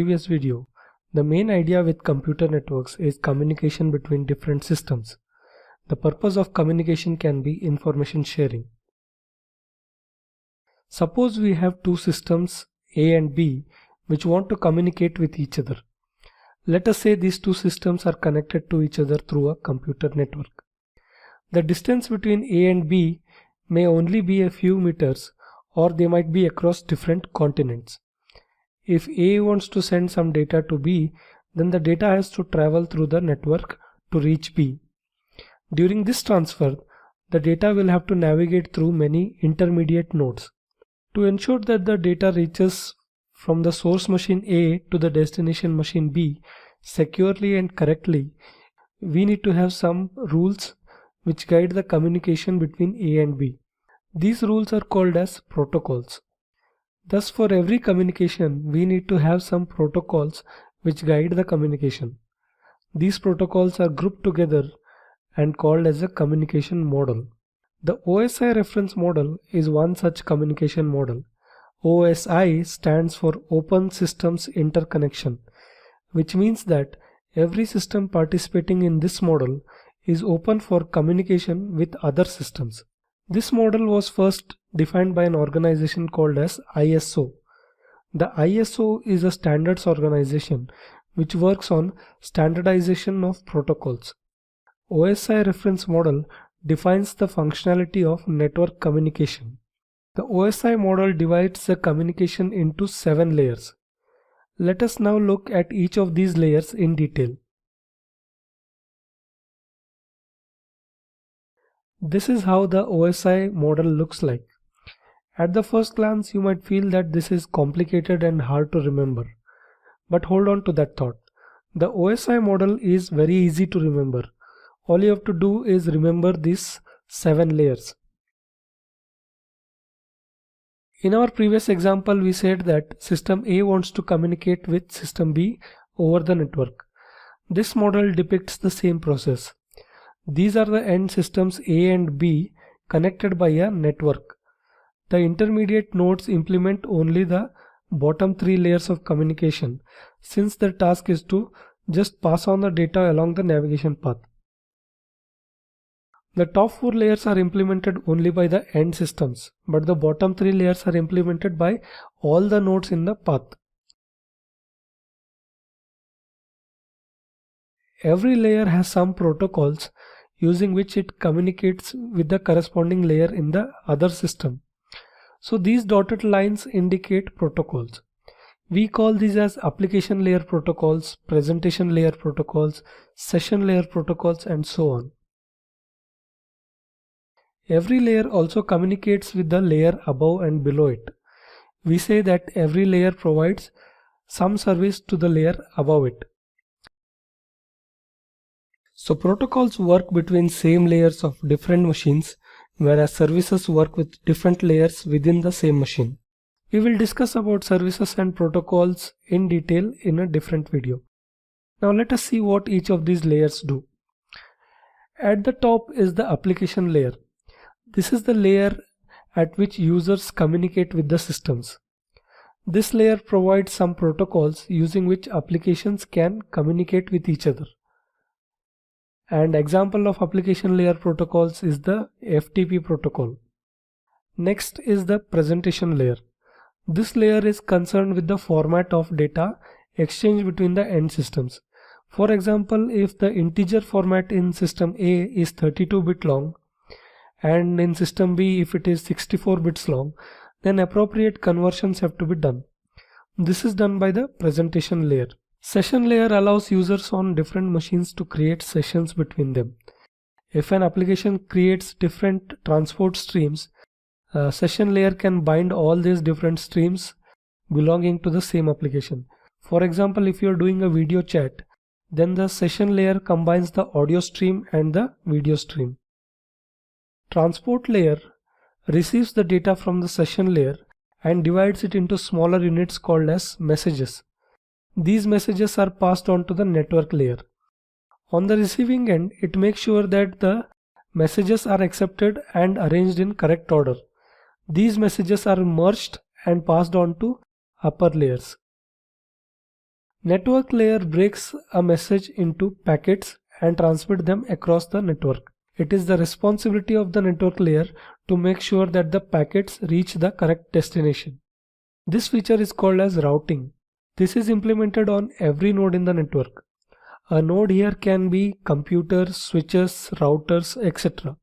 Previous video, the main idea with computer networks is communication between different systems. The purpose of communication can be information sharing. Suppose we have two systems A and B which want to communicate with each other. Let us say these two systems are connected to each other through a computer network. The distance between A and B may only be a few meters, or they might be across different continents. If A wants to send some data to B, then the data has to travel through the network to reach B. During this transfer, the data will have to navigate through many intermediate nodes. To ensure that the data reaches from the source machine A to the destination machine B securely and correctly, we need to have some rules which guide the communication between A and B. These rules are called as protocols. Thus, for every communication, we need to have some protocols which guide the communication. These protocols are grouped together and called as a communication model. The OSI reference model is one such communication model. OSI stands for Open Systems Interconnection, which means that every system participating in this model is open for communication with other systems. This model was first defined by an organization called as ISO. The ISO is a standards organization which works on standardization of protocols. OSI reference model defines the functionality of network communication. The OSI model divides the communication into 7 layers. Let us now look at each of these layers in detail. This is how the OSI model looks like. At the first glance, you might feel that this is complicated and hard to remember. But hold on to that thought. The OSI model is very easy to remember. All you have to do is remember these 7 layers. In our previous example, we said that system A wants to communicate with system B over the network. This model depicts the same process. These are the end systems A and B connected by a network. The intermediate nodes implement only the bottom 3 layers of communication, since their task is to just pass on the data along the navigation path. The top 4 layers are implemented only by the end systems, but the bottom 3 layers are implemented by all the nodes in the path. Every layer has some protocols using which it communicates with the corresponding layer in the other system. So these dotted lines indicate protocols. We call these as application layer protocols, presentation layer protocols, session layer protocols, and so on. Every layer also communicates with the layer above and below it. We say that every layer provides some service to the layer above it. So protocols work between same layers of different machines, whereas services work with different layers within the same machine. We will discuss about services and protocols in detail in a different video. Now let us see what each of these layers do. At the top is the application layer. This is the layer at which users communicate with the systems. This layer provides some protocols using which applications can communicate with each other. An example of application layer protocols is the FTP protocol. Next is the presentation layer. This layer is concerned with the format of data exchanged between the end systems. For example, if the integer format in system A is 32-bit long and in system B if it is 64 bits long, then appropriate conversions have to be done. This is done by the presentation layer. Session layer allows users on different machines to create sessions between them. If an application creates different transport streams, a session layer can bind all these different streams belonging to the same application. For example, if you are doing a video chat, then the session layer combines the audio stream and the video stream. Transport layer receives the data from the session layer and divides it into smaller units called as messages. These messages are passed on to the network layer. On the receiving end, it makes sure that the messages are accepted and arranged in correct order. These messages are merged and passed on to upper layers. Network layer breaks a message into packets and transmits them across the network. It is the responsibility of the network layer to make sure that the packets reach the correct destination. This feature is called as routing. This is implemented on every node in the network. A node here can be computers, switches, routers, etc.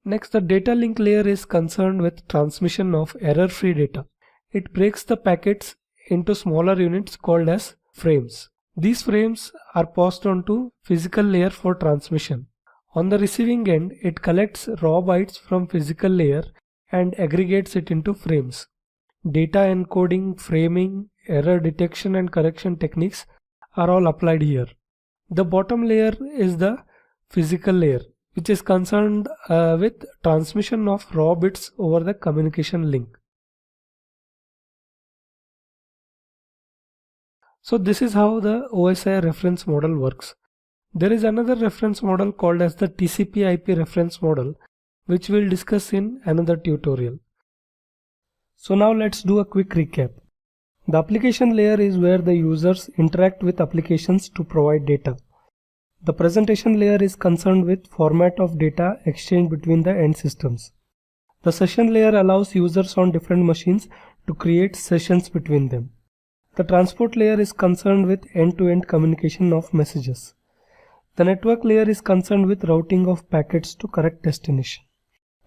Next, the data link layer is concerned with transmission of error-free data. It breaks the packets into smaller units called as frames. These frames are passed on to physical layer for transmission. On the receiving end, it collects raw bytes from physical layer and aggregates it into frames. Data encoding, framing, error detection and correction techniques are all applied here. The bottom layer is the physical layer, which is concerned with transmission of raw bits over the communication link. So this is how the OSI reference model works. There is another reference model called as the TCP/IP reference model, which we'll discuss in another tutorial. So now let's do a quick recap. The application layer is where the users interact with applications to provide data. The presentation layer is concerned with format of data exchange between the end systems. The session layer allows users on different machines to create sessions between them. The transport layer is concerned with end-to-end communication of messages. The network layer is concerned with routing of packets to correct destination.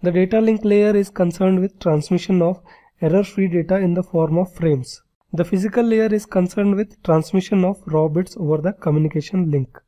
The data link layer is concerned with transmission of error-free data in the form of frames. The physical layer is concerned with transmission of raw bits over the communication link.